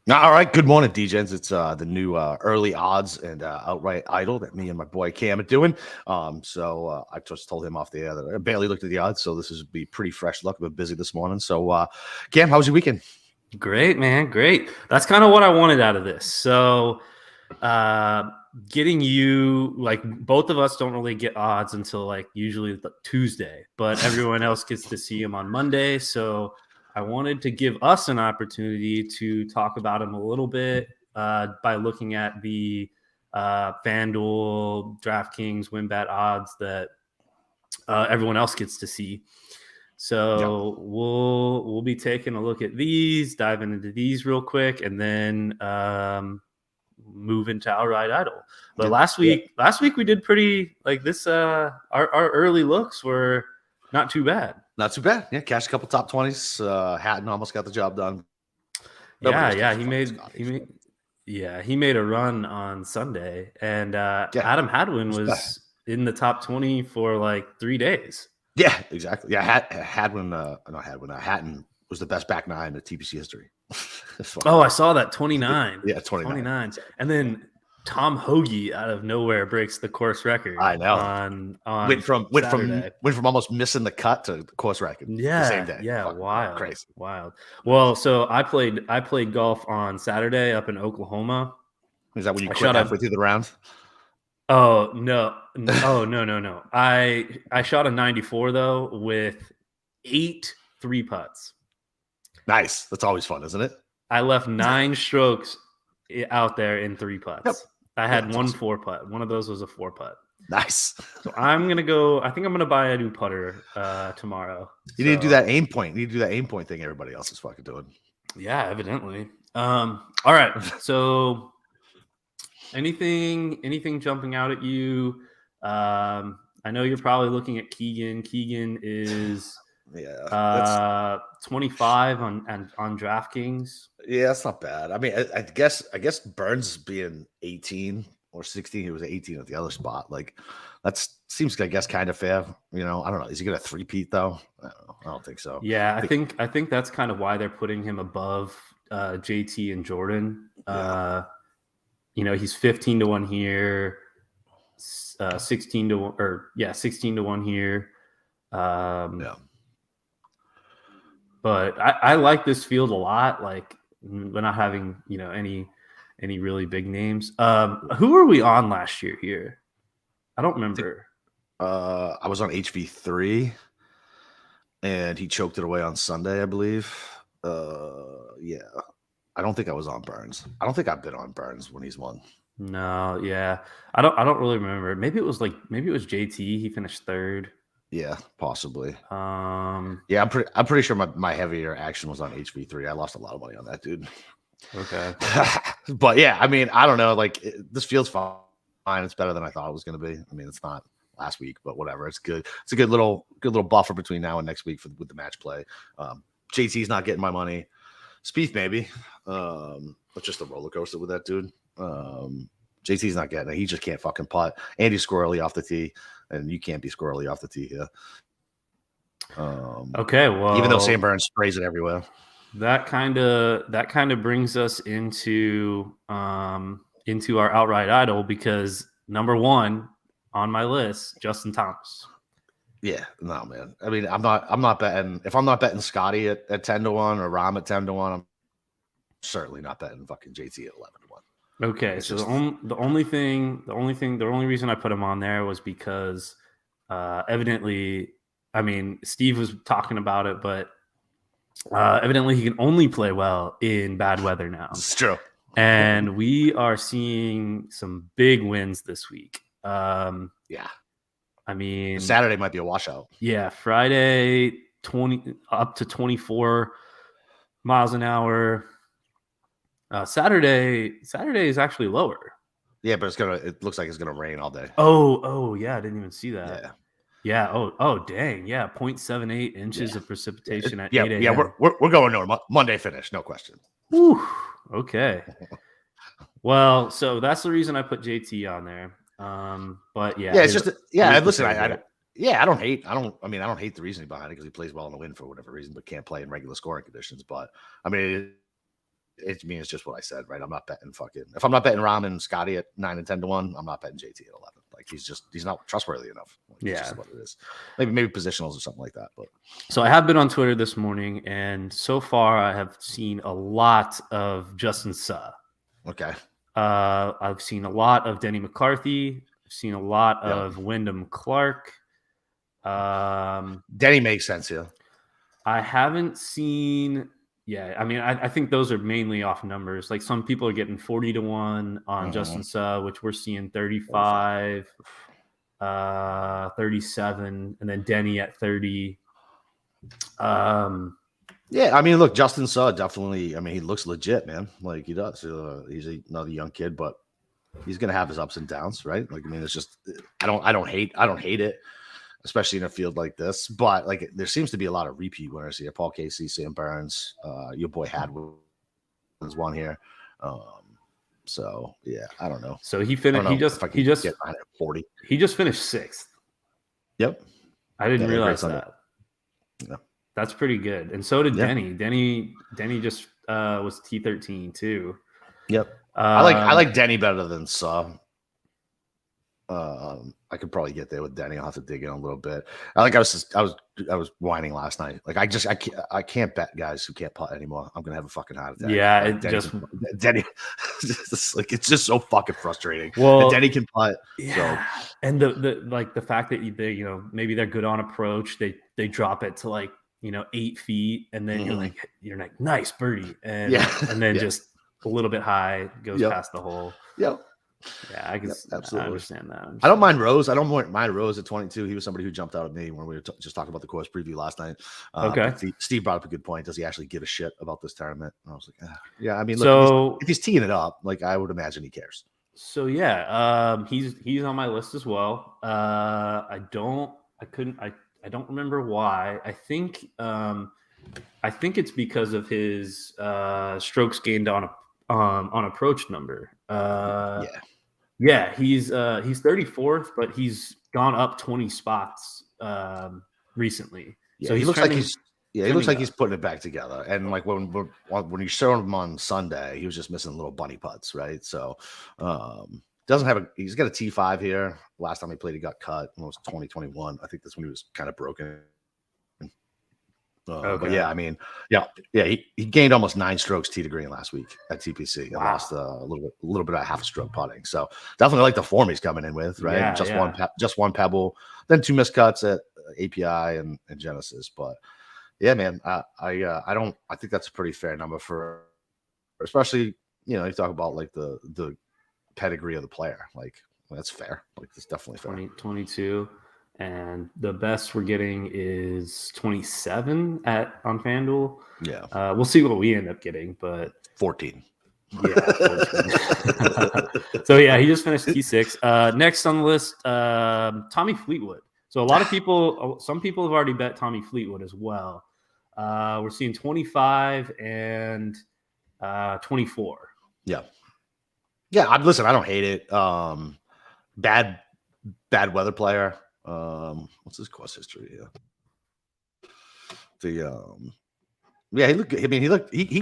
All right. Good morning, DJs. It's the new early odds and outright idol that me and my boy Cam are doing. I just told him off the air that I barely looked at the odds, so this is be pretty fresh luck. I've been busy this morning. So, Cam, how was your weekend? Great, man. Great. That's kind of what I wanted out of this. So, getting you, like, both of us don't really get odds until like usually Tuesday, but everyone else gets to see them on Monday. So, I wanted to give us an opportunity to talk about them a little bit by looking at the FanDuel, DraftKings, WinBet odds that everyone else gets to see. So we'll be taking a look at these, diving into these real quick, and then move into outright idol. But last week we did pretty like this. Our early looks were not too bad. Not too bad. Yeah, cashed a couple top 20s. Hatton almost got the job done. He made a run on Sunday, and Adam Hadwin was in the top 20 for like 3 days. Yeah, exactly. Yeah, Hatton was the best back nine in TPC history. I saw that 29. Yeah, 29. And then Tom Hoagie out of nowhere breaks the course record. I know. On went from almost missing the cut to the course record. Yeah, the same day. Yeah, wild, crazy, wild. Well, so I played golf on Saturday up in Oklahoma. Is that when you quit halfway through the round? Oh no! No. I shot a 94 though with 8 3-putts. Nice. That's always fun, isn't it? I left 9 strokes out there in 3-putts. Yep. I had one awesome. 4-putt. One of those was a 4-putt. Nice. So I'm gonna go. I think I'm gonna buy a new putter tomorrow. You need to do that aim point. You need to do that aim point thing everybody else is fucking doing. Yeah, evidently. All right. So anything jumping out at you? I know you're probably looking at Keegan. Keegan is 25 on DraftKings. Yeah, that's not bad. I mean, I guess Burns being 18 or 16, he was 18 at the other spot. Like that seems, I guess, kind of fair. You know, I don't know. Is he gonna three-peat though? I don't think so. Yeah, I think that's kind of why they're putting him above JT and Jordan. Yeah. He's 15 to 1 here, 16 to 1, or 16 to 1 here. But I like this field a lot. Like we're not having any really big names. Who were we on last year here? I don't remember. I was on HV3, and he choked it away on Sunday, I believe. Yeah. I don't think I was on Burns. I don't think I've been on Burns when he's won. No, yeah. I don't really remember. Maybe it was JT. He finished 3rd. Yeah, possibly. Yeah, I'm pretty sure my heavier action was on HV3. I lost a lot of money on that dude. Okay. But yeah, I mean, I don't know. Like this feels fine. It's better than I thought it was going to be. I mean, it's not last week, but whatever. It's good. It's a good little buffer between now and next week with the match play. JT's not getting my money. Spieth maybe, but just a roller coaster with that dude. JT's not getting it. He just can't fucking putt. Andy's squirrely off the tee, and you can't be squirrely off the tee here. Okay, well, even though Sam Burns sprays it everywhere, that kind of brings us into our outright idol, because number 1 on my list, Justin Thomas. Yeah, no, man. I mean, I'm not betting. If I'm not betting Scotty at 10 to 1 or Rahm at 10 to 1, I'm certainly not betting fucking JT at 11 to 1. Okay, so the only reason I put him on there was because evidently, I mean, Steve was talking about it, but evidently he can only play well in bad weather now. It's true. And we are seeing some big wins this week. Yeah. I mean, Saturday might be a washout. Yeah, Friday 20 up to 24 miles an hour. Saturday is actually lower. Yeah, but it looks like it's gonna rain all day. Oh yeah, I didn't even see that. Yeah. Oh dang. Yeah, 0.78 inches of precipitation at 8 a.m. Yeah, we're going to Monday finish, no question. Whew, okay. Well, so that's the reason I put JT on there. But yeah, it's just listen, I don't hate the reasoning behind it, because he plays well in the wind for whatever reason, but can't play in regular scoring conditions. But I mean, it's just what I said, right? I'm not betting if I'm not betting Rahm and Scotty at 9 and 10 to 1, I'm not betting JT at 11. Like he's not trustworthy enough. Like, it's just what it is. Maybe positionals or something like that. But so I have been on Twitter this morning, and so far I have seen a lot of Justin Suh. Okay. I've seen a lot of Denny McCarthy. I've seen a lot of Wyndham Clark. Denny makes sense here. I haven't seen. Yeah, I mean, I think those are mainly off numbers. Like some people are getting 40 to 1 on Justin Suh, which we're seeing 35, 37, and then Denny at 30. Yeah, I mean, look, Justin Suh definitely. I mean, he looks legit, man. Like he does. He's another young kid, but he's gonna have his ups and downs, right? Like, I mean, it's just I don't hate it, especially in a field like this. But like, there seems to be a lot of repeat winners here. Paul Casey, Sam Burns, your boy Hadwin was one here. So yeah, I don't know. So he finished. He just get 40. He just finished 6th. Yep, I didn't realize that. Yeah. That's pretty good. And so did Denny. Denny just was T13 too. Yep. I like Denny better than Suh. I could probably get there with Denny. I'll have to dig in a little bit. I was whining last night. Like I can't bet guys who can't putt anymore. I'm gonna have a fucking heart attack. Yeah, like, Denny like it's just so fucking frustrating. Well, Denny can putt. Yeah, so. And the fact that they maybe they're good on approach, they drop it to like 8 feet, and then you're like nice birdie, and then just a little bit high goes past the hole. Yep. Yeah, I can absolutely understand that. I don't mind Rose. I don't mind Rose at 22. He was somebody who jumped out at me when we were just talking about the course preview last night. Okay. Steve brought up a good point. Does he actually give a shit about this tournament? And I was like, yeah. I mean, look, if he's teeing it up, like I would imagine he cares. So he's on my list as well. I don't remember why. I think it's because of his strokes gained on approach number. He's 34th, but he's gone up 20 spots recently. Yeah, so he looks like he's putting it back together. And like when you saw him on Sunday, he was just missing little bunny putts, right? So he's got a T5 here. Last time he played, he got cut. It was 2021. I think that's when he was kind of broken. But yeah, I mean, he gained almost 9 strokes tee to green last week at TPC and lost a little bit of half a stroke putting. So definitely like the form he's coming in with, right? Just one pebble, then 2 missed cuts at API and Genesis. But yeah, man, I think that's a pretty fair number for, especially you talk about like the pedigree of the player. Like that's fair. Like it's definitely fair. 22. And the best we're getting is 27 on FanDuel. Yeah. We'll see what we end up getting, but 14. Yeah. 14. So yeah, he just finished T6. Next on the list, Tommy Fleetwood. So some people have already bet Tommy Fleetwood as well. We're seeing 25 and 24. Yeah. Yeah. Listen, I don't hate it. Bad weather player. What's his course history here? He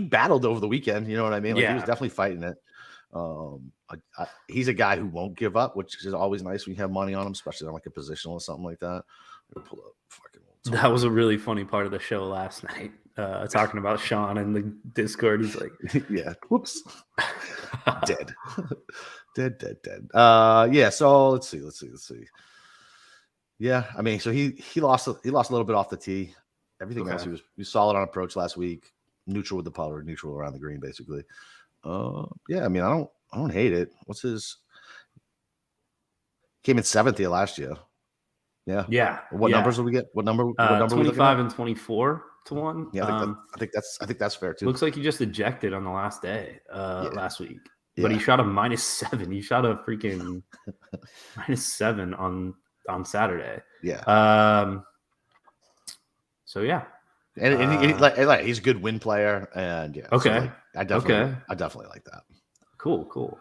battled over the weekend. You know what I mean? Like he was definitely fighting it. He's a guy who won't give up, which is always nice when you have money on him, especially on like a positional or something like that. Pull up that was a really funny part of the show last night. Talking about Sean in the Discord. He's like, yeah, whoops. Dead. Yeah, so let's see. Yeah, I mean, so he lost a little bit off the tee. Everything else, he was solid on approach last week, neutral with the putter, neutral around the green, basically. Yeah, I mean, I don't hate it. What's his? Came in 7th here last year. Yeah. What numbers do we get? What number? 25 and 24 to 1. Yeah, I think that's fair too. Looks like he just ejected on the last day last week. But he shot a -7. He shot a freaking -7 on Saturday. Yeah. So yeah. And he's a good win player, and yeah. Okay. So like, I definitely like that. Cool.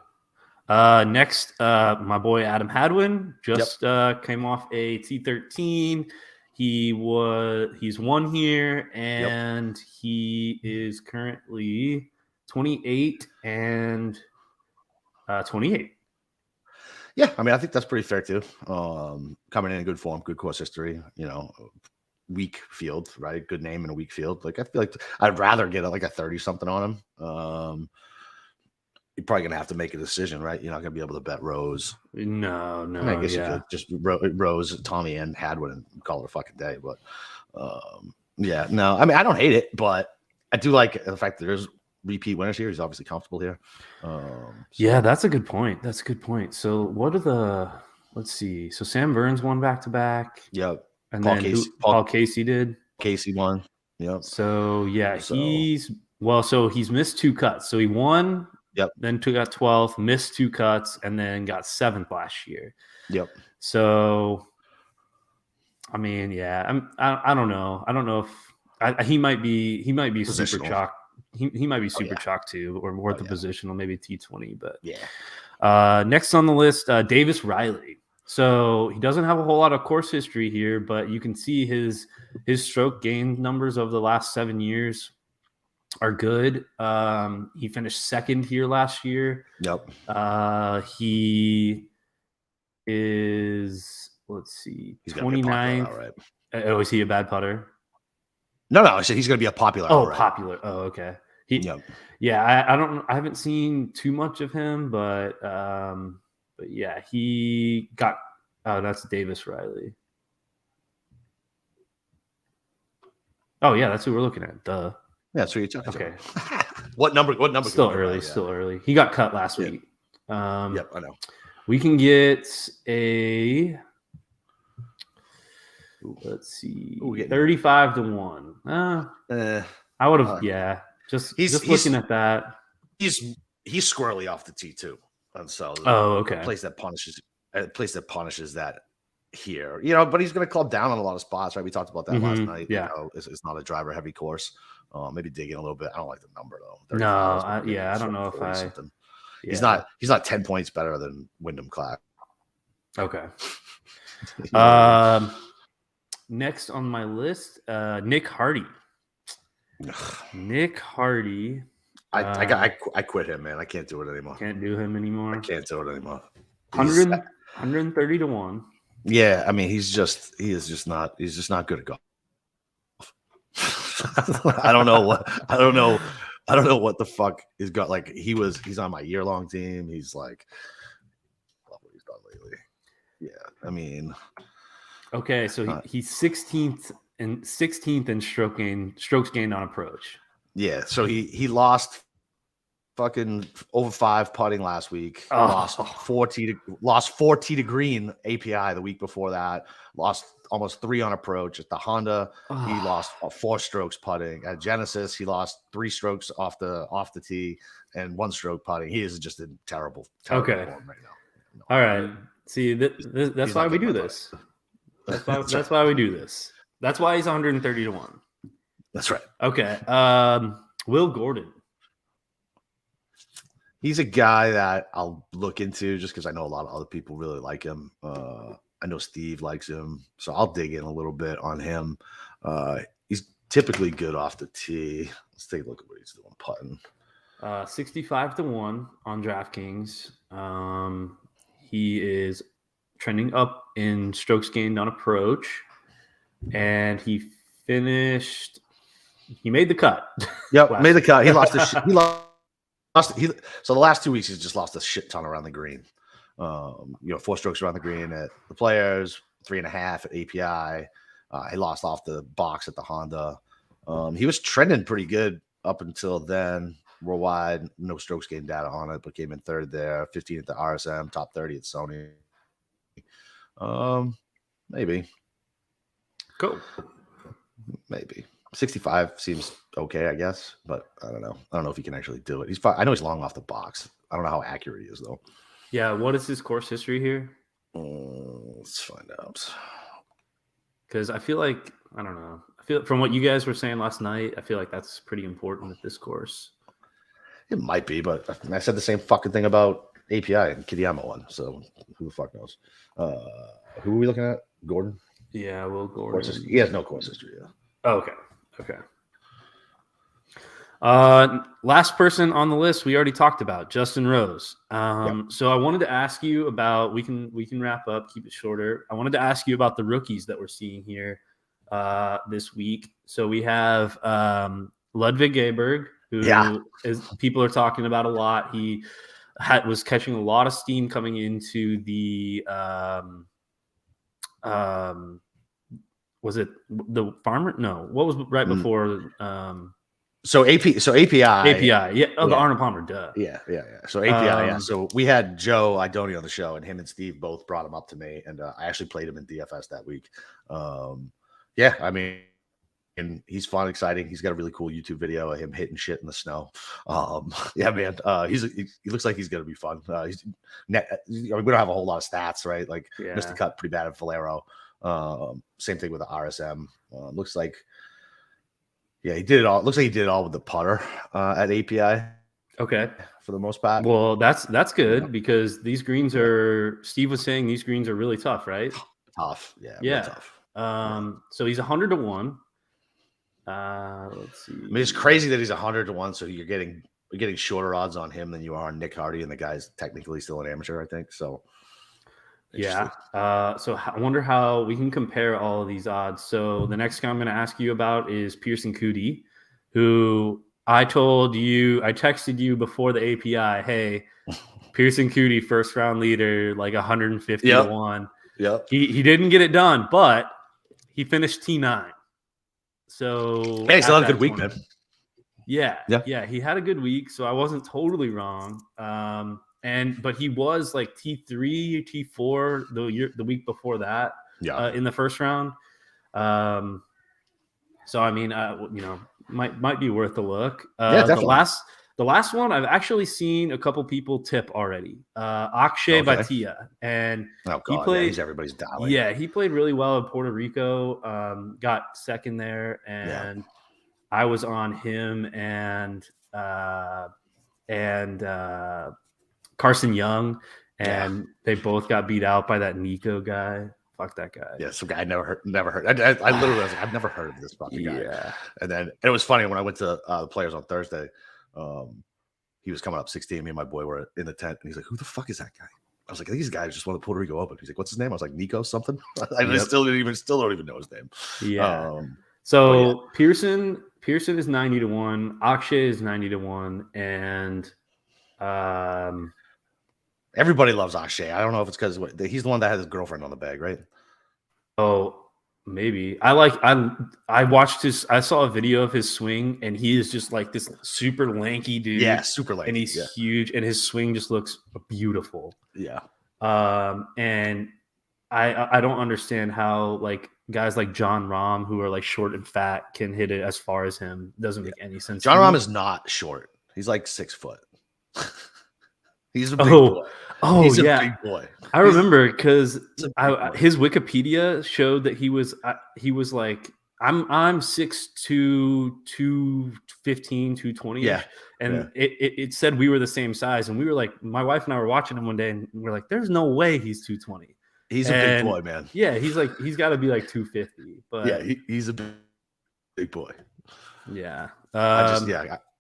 Next, my boy Adam Hadwin just came off a T13. He's won here, and he is currently 28 and 28. Yeah, I mean, I think that's pretty fair too. Coming in good form, good course history, weak field, right? Good name in a weak field. Like I feel like I'd rather get like a 30 something on him. You're probably gonna have to make a decision, right? You're not gonna be able to bet Rose. No, I mean, I guess yeah. you could just Rose, Tommy, and Hadwin and call it a fucking day. But yeah, no, I mean, I don't hate it, but I do like the fact that there's repeat winners here. He's obviously comfortable here. Yeah, that's a good point. That's a good point. So what are the? Let's see. So Sam Burns won back to back. Yep. And Paul then Casey, Paul Casey did. Casey won. Yep. So yeah, so he's missed 2 cuts. So he won. Yep. Then got 12th, missed 2 cuts, and then got 7th last year. Yep. So, I mean, yeah, I don't know. I don't know if he might be super chalk. He might be super chalk too, or more the positional, maybe T20. But yeah. Next on the list, Davis Riley. So he doesn't have a whole lot of course history here, but you can see his stroke gain numbers over the last 7 years are good. He finished 2nd here last year. Yep. He is, let's see, he's 29th. Right. Oh, is he a bad putter? No, I said he's going to be a popular. Popular. Oh, okay. Yeah, I haven't seen too much of him, but yeah, he got. Oh, that's Davis Riley. Oh yeah, that's who we're looking at. Duh. Yeah, that's who you're talking. Okay. What number? Still early. Still early. He got cut last week. Yep, I know. We can get a. Let's see. 35 to 1. I would have. Yeah. Just looking at that. He's squarely off the tee too, and so okay. A place that punishes that here, but he's going to club down on a lot of spots, right? We talked about that last night. Yeah, it's not a driver heavy course. Maybe dig in a little bit. I don't like the number though. No, I don't know if I. Yeah. He's not 10 points better than Wyndham Clark. Okay. Next on my list, Nick Hardy. Nick Hardy. I quit him, man. I can't do it anymore. Can't do him anymore. I can't do it anymore. 130 to 1. Yeah, I mean, he's just not good at golf. I don't know what the fuck he's got. Like he's on my year-long team. He's like, what he's done lately. Yeah, I mean, okay, so he's 16th in strokes gained on approach. Yeah, so he lost fucking over 5 putting last week. Lost 40 to green API the week before that. Lost almost 3 on approach at the Honda. He lost 4 strokes putting at Genesis. He lost 3 strokes off the tee and 1 stroke putting. He is just in terrible form right now. All right. See, that's why we do this. That's why we do this. That's why he's 130 to 1. That's right. Okay. Will Gordon. He's a guy that I'll look into just because I know a lot of other people really like him. I know Steve likes him, so I'll dig in a little bit on him. He's typically good off the tee. Let's take a look at what he's doing putting. 65 to 1 on DraftKings. He is trending up in strokes gained on approach, and he made the cut. Yep, made the cut. He lost so the last 2 weeks he's just lost a shit ton around the green. 4 strokes around the green at the Players, 3.5 at API. He lost off the box at the Honda. He was trending pretty good up until then. Worldwide, no strokes gained data on it, but came in 3rd there, 15 at the RSM, top 30 at Sony. Maybe. Cool. Maybe. 65 seems okay, I guess, but I don't know. I don't know if he can actually do it. I know he's long off the box. I don't know how accurate he is, though. Yeah, what is his course history here? Let's find out. Because I feel like, I don't know. I feel from what you guys were saying last night, I feel like that's pretty important at this course. It might be, but I said the same fucking thing about API and Kitayama one, so who the fuck knows? Who are we looking at? Gordon? Yeah, Will Gordon. He has no course history, yeah. Oh, okay. Last person on the list we already talked about, Justin Rose. Yep. So I wanted to ask you about. We can wrap up, keep it shorter. I wanted to ask you about the rookies that we're seeing here this week. So we have Ludwig Aberg, who is people are talking about a lot. He was catching a lot of steam coming into the was it the farmer? No, what was right before? So API, yeah. Oh, the Arnold Palmer, duh. Yeah. So API, yeah. So we had Joe Idoni on the show, and him and Steve both brought him up to me, and I actually played him in DFS that week. Yeah, I mean, and he's fun, exciting. He's got a really cool YouTube video of him hitting shit in the snow. Yeah, man. He looks like he's gonna be fun. We don't have a whole lot of stats, right? Like missed the cut pretty bad at Valero. Same thing with the RSM. Looks like. Yeah, he did it all. Looks like he did it all with the putter at API. Okay, for the most part. Well, that's good because these greens are. Steve was saying these greens are really tough, right? Tough, yeah, real tough. So he's 100 to 1. Let's see. I mean, it's crazy that he's 100 to 1. So you're getting shorter odds on him than you are on Nick Hardy, and the guy's technically still an amateur, I think. So. Yeah. So I wonder how we can compare all of these odds. So the next guy I'm going to ask you about is Pearson Coody, who I texted you before the API, hey, Pearson Coody, first round leader, like 150 to 1. Yep. He didn't get it done, but he finished T9. So hey, still had a good week, man. Yeah. He had a good week, so I wasn't totally wrong. But he was like T3, T4 the week before that. In the first round. So I mean, might be worth a look. Definitely. The last one I've actually seen a couple people tip already. Akshay Bhatia, and he played. He's everybody's darling. Yeah, he played really well in Puerto Rico. Got second there, and I was on him and Carson Young, and they both got beat out by that Nico guy. Fuck that guy. Yeah, some guy I never heard. I literally was like, I've never heard of this fucking guy. Yeah. And then it was funny when I went to the players on Thursday. He was coming up 16. Me and my boy were in the tent, and he's like, "Who the fuck is that guy?" I was like, "I think he's a guy who just won the Puerto Rico Open." He's like, "What's his name?" I was like, "Nico something." I still don't even know his name. Yeah. So Pearson is 90 to 1. Akshay is 90 to 1, and everybody loves Akshay. I don't know if it's because he's the one that had his girlfriend on the bag, right? Oh, maybe. I watched I saw a video of his swing, and he is just like this super lanky dude. Yeah, super lanky. And he's huge, and his swing just looks beautiful. Yeah. And I don't understand how like guys like John Rahm, who are like short and fat, can hit it as far as him. Doesn't make any sense. John Rahm is not short. He's like 6 foot. He's a big boy. Oh, he's a big boy. I remember because his Wikipedia showed that he was like, I'm 6'2", 215, 220. Yeah. And it said we were the same size. And we were like, my wife and I were watching him one day, and we're like, there's no way he's 220. He's a big boy, man. Yeah, he's got to be like 250. But yeah, he's a big boy. Yeah.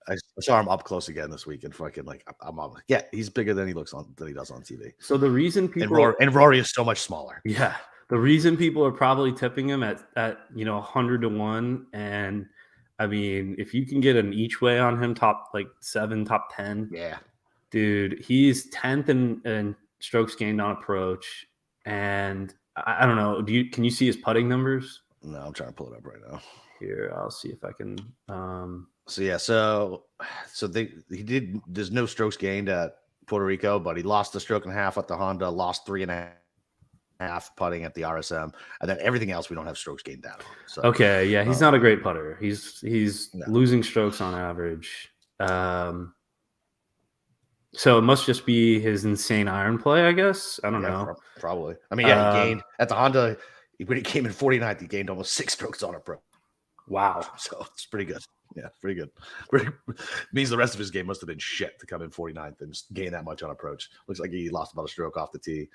I saw him up close again this week, and fucking like I'm like, yeah, he's bigger than he does on TV. So the reason people and Rory is so much smaller. Yeah, the reason people are probably tipping him at 100 to 1, and I mean, if you can get an each way on him, top like 7, top 10, yeah, dude, he's 10th in strokes gained on approach, and I don't know. Can you see his putting numbers? No, I'm trying to pull it up right now. Here, I'll see if I can. He did. There's no strokes gained at Puerto Rico, but he lost a stroke and a half at the Honda, lost 3.5 putting at the RSM, and then everything else we don't have strokes gained down. So okay, yeah, he's not a great putter. He's losing strokes on average. So it must just be his insane iron play, I guess. I don't know. Probably. I mean, he gained at the Honda when he came in 49th. He gained almost 6 strokes on approach. Wow. So it's pretty good. Yeah, pretty good. Means the rest of his game must have been shit to come in 49th and just gain that much on approach. Looks like he lost about a stroke off the tee,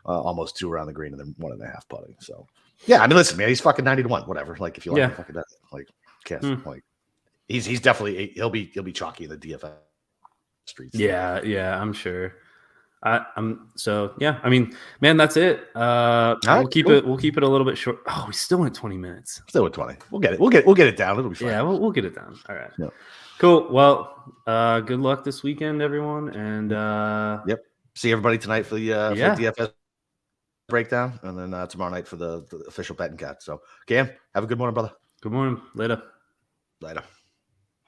almost 2 around the green, and then 1.5 putting. So, yeah, I mean, listen, man, he's fucking 90 to 1, whatever. Like, if you like fucking that, like, can't, like, he's definitely he'll be chalky in the DFS streets. Yeah, I'm sure. I'm so yeah. I mean, man, that's it. We'll keep cool. it. We'll keep it a little bit short. Oh, we still went 20 minutes. Still with 20. We'll get it down. It'll be fine. Yeah, we'll get it down. All right. Yeah. Cool. Well, good luck this weekend, everyone. And yep. See everybody tonight for the DFS breakdown, and then tomorrow night for the official betting cat. So, Cam, have a good morning, brother. Good morning. Later. Later.